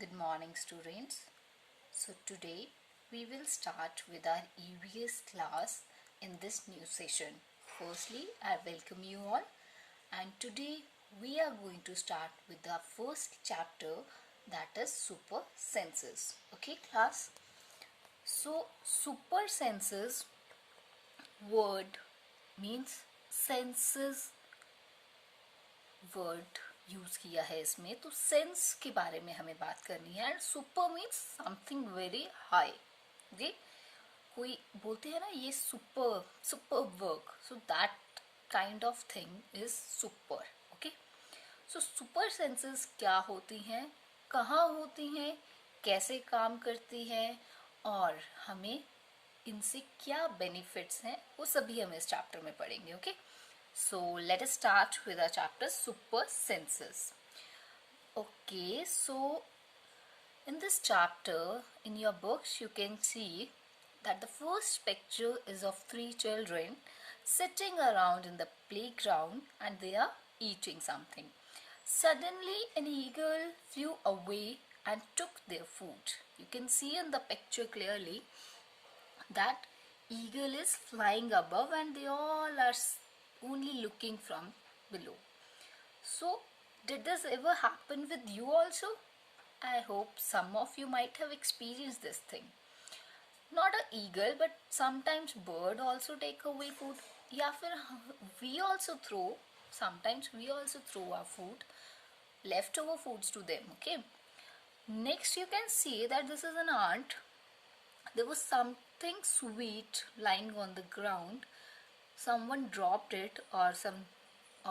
Good morning, students. So, today we will start with our EVS class in this new session. Firstly, I welcome you all, and today we are going to start with the first chapter, that is super senses. Okay, class? So, super senses word means senses word use किया है इसमें, तो sense के बारे में हमें बात करनी है. And super means something very high. जी, कोई बोलते हैं ना ये super super work, so that kind of thing is super. Okay, so super senses क्या होती हैं, कहाँ होती हैं, कैसे काम करती हैं और हमें इनसे क्या बेनिफिट्स हैं, वो सभी हम इस चैप्टर में पढ़ेंगे. Okay, so let us start with our chapter super senses. Okay, so in this chapter in your books you can see that the first picture is of three children sitting around in the playground and they are eating something. Suddenly an eagle flew away and took their food. You can see in the picture clearly that eagle is flying above and they all are only looking from below. So, did this ever happen with you also? I hope some of you might have experienced this thing. Not an eagle, but sometimes bird also take away food. या फिर we also throw, sometimes we also throw our food, leftover foods to them. Okay. Next you can see that this is an ant. There was something sweet lying on the ground. Someone dropped it, or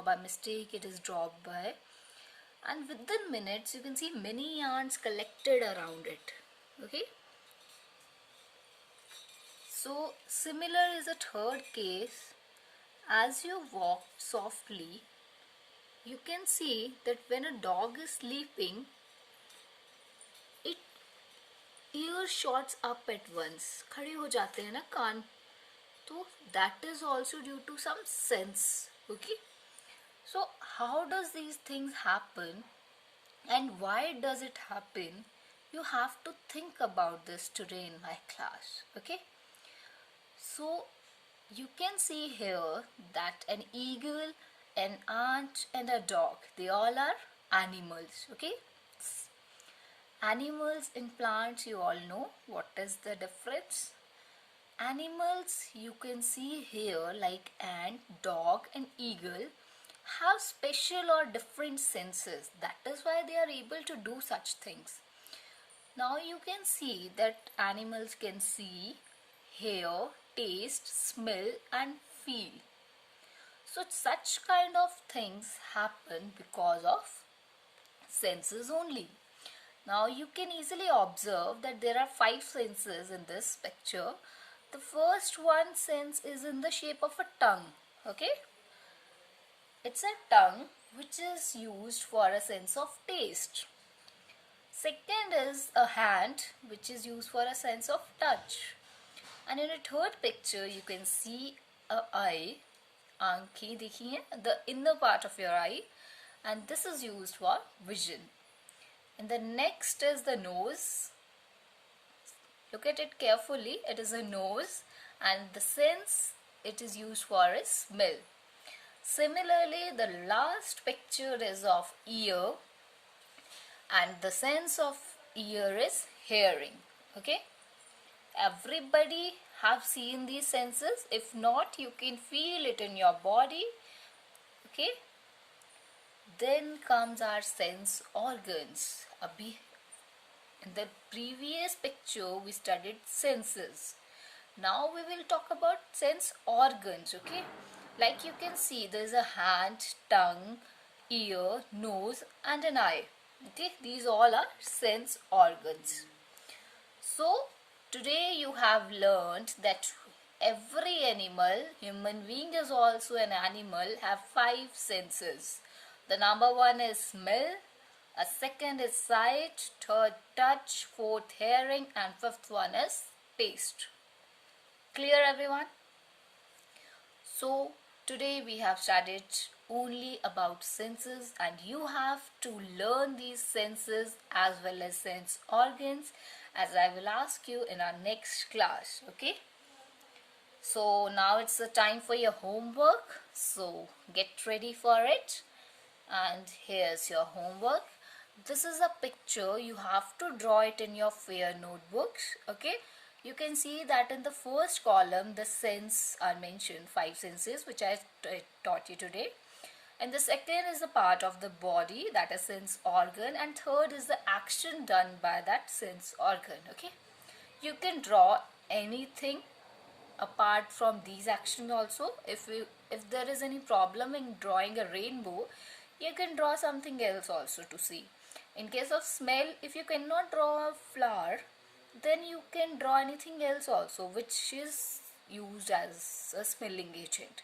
by mistake it is dropped by, and within minutes you can see many ants collected around it. Okay, so similar is a third case. As you walk softly, you can see that when a dog is sleeping, it ear shots up at once. खड़े हो जाते हैं ना कान, तो that is also due to some sense. Okay, so how does these things happen and why does it happen? You have to think about this today in my class. Okay, so you can see here that an eagle, an ant and a dog, they all are animals. Okay, animals and plants, you all know what is the difference. Animals you can see here like ant, dog and eagle have special or different senses. That is why they are able to do such things. Now you can see that animals can see, hear, taste, smell and feel. So such kind of things happen because of senses only. Now you can easily observe that there are 5 senses in this picture. The first one sense is in the shape of a tongue. Okay, it's a tongue which is used for a sense of taste. Second is a hand which is used for a sense of touch. And in a third picture you can see a eye, आंखें देखिए, the inner part of your eye, and this is used for vision. And the next is the nose. Look at it carefully, it is a nose, and the sense it is used for is smell. Similarly, the last picture is of ear, and the sense of ear is hearing. Okay, everybody have seen these senses. If not, you can feel it in your body. Okay, then comes our sense organs. Abhi in the previous picture we studied senses. Now we will talk about sense organs. Okay, like you can see there is a hand, tongue, ear, nose and an eye. Okay, these all are sense organs. So today you have learned that every animal, human being is also an animal, have 5 senses. The number 1 is smell, a second is sight, third touch, fourth hearing and fifth one is taste. Clear everyone? So Today we have studied only about senses, and you have to learn these senses as well as sense organs, as I will ask you in our next class. Okay, so now it's the time for your homework, so get ready for it. And here's your homework. This is a picture. You have to draw it in your fair notebooks. Okay, you can see that in the first column the sense are mentioned, 5 senses which I taught you today, and the second is the part of the body, that is sense organ, and third is the action done by that sense organ. Okay, you can draw anything apart from these actions also. If there is any problem in drawing a rainbow, you can draw something else also to see. In case of smell, if you cannot draw a flower, then you can draw anything else also which is used as a smelling agent.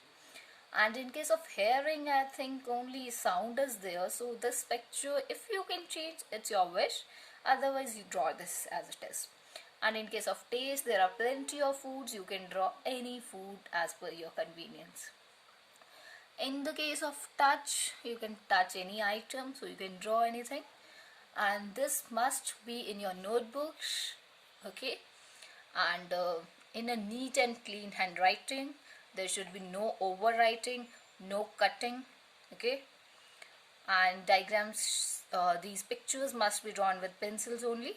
And in case of hearing, I think only sound is there, so this picture, if you can change, it's your wish, otherwise you draw this as it is. And in case of taste, there are plenty of foods. You can draw any food as per your convenience. In the case of touch, you can touch any item, so you can draw anything. And this must be in your notebooks. Okay, and in a neat and clean handwriting. There should be no overwriting, no cutting. Okay, and diagrams, these pictures must be drawn with pencils only.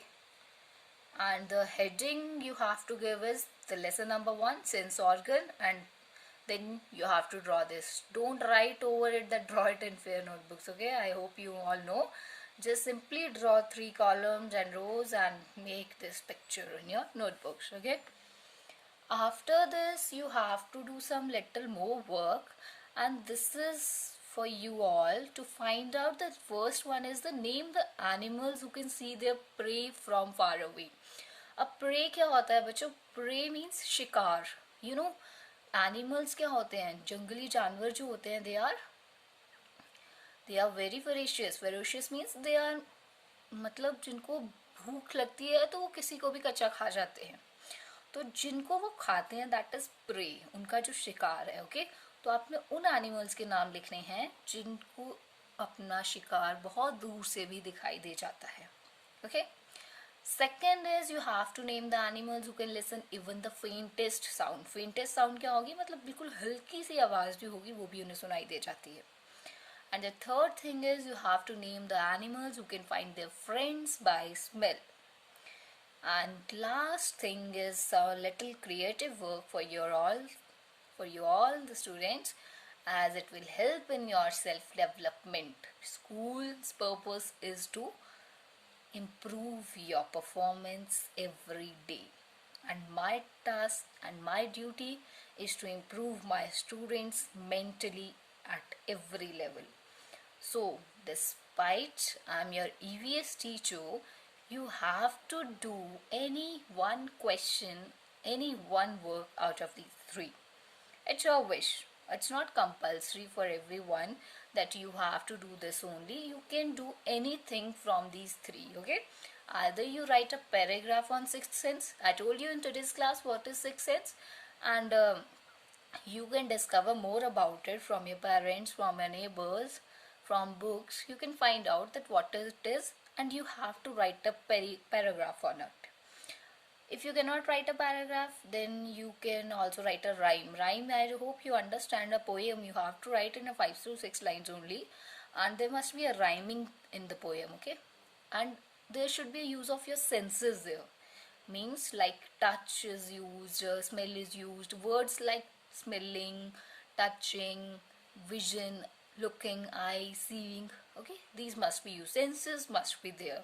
And the heading you have to give is the lesson number 1, sense organ, and then you have to draw this. Don't write over it that draw it in fair notebooks. Okay, I hope you all know. Just simply draw 3 columns and rows and make this picture in your notebooks. Okay, after this you have to do some little more work, and this is for you all to find out. The first one is the name the animals who can see their prey from far away. अब prey क्या होता है बच्चों? Prey means शिकार. You know animals क्या होते हैं? जंगली जानवर जो होते हैं, they are very ferocious means they are, मतलब जिनको भूख लगती है तो वो किसी को भी कच्चा खा जाते हैं. तो जिनको वो खाते हैं दैट इज प्रे, उनका जो शिकार है. ओके, तो आपने उन एनिमल्स के नाम लिखने हैं जिनको अपना शिकार बहुत दूर से भी दिखाई दे जाता है. Okay, second is you have to name the animals who can listen even the faintest sound. Faintest sound क्या होगी? मतलब बिल्कुल हल्की सी आवाज़ भी होगी, वो भी उन्हें सुनाई दे जाती है. And the third thing is you have to name the animals who can find their friends by smell. And last thing is a little creative work for you all the students, as it will help in your self development. School's purpose is to improve your performance every day, and my task and my duty is to improve my students mentally at every level. So despite I'm your EVS teacher, you have to do any one question, any one work out of these 3. It's your wish. It's not compulsory for everyone that you have to do this only. You can do anything from these 3. Okay, either you write a paragraph on sixth sense. I told you in today's class what is sixth sense, and you can discover more about it from your parents, from your neighbors, from books. You can find out that what it is, and you have to write a paragraph on it. If you cannot write a paragraph, then you can also write a rhyme. I hope you understand. A poem you have to write in a 5 to 6 lines only, and there must be a rhyming in the poem. Okay, and there should be a use of your senses there. Means like touch is used, smell is used, words like smelling, touching, vision, looking, eye, seeing. Okay, these must be used. Senses must be there.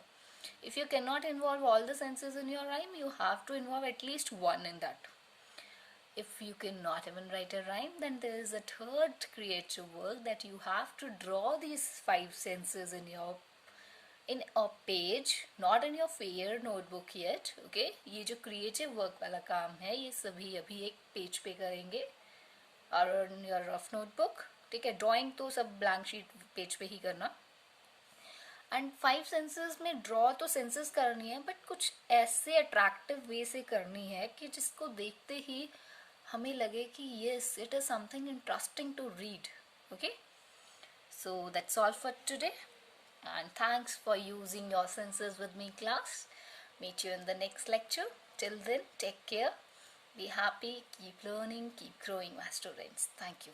If you cannot involve all the senses in your rhyme, you have to involve at least one in that. If you cannot even write a rhyme, then there is a third creative work, that you have to draw these 5 senses in a page, not in your fair notebook yet. Okay, ये जो creative work वाला काम है, ये सभी अभी एक page पे करेंगे और in your rough notebook. ठीक है, ड्राइंग तो सब ब्लैंक शीट पेज पे ही करना. एंड 5 सेंसेस में ड्रॉ तो सेंसेस करनी है, बट कुछ ऐसे अट्रैक्टिव वे से करनी है कि जिसको देखते ही हमें लगे कि yes, it is something interesting to read. Okay, so that's all for today, and thanks for using your senses with me, class. Meet you in the next lecture. Till then, take care, be happy, keep learning, keep growing, my students. Thank you.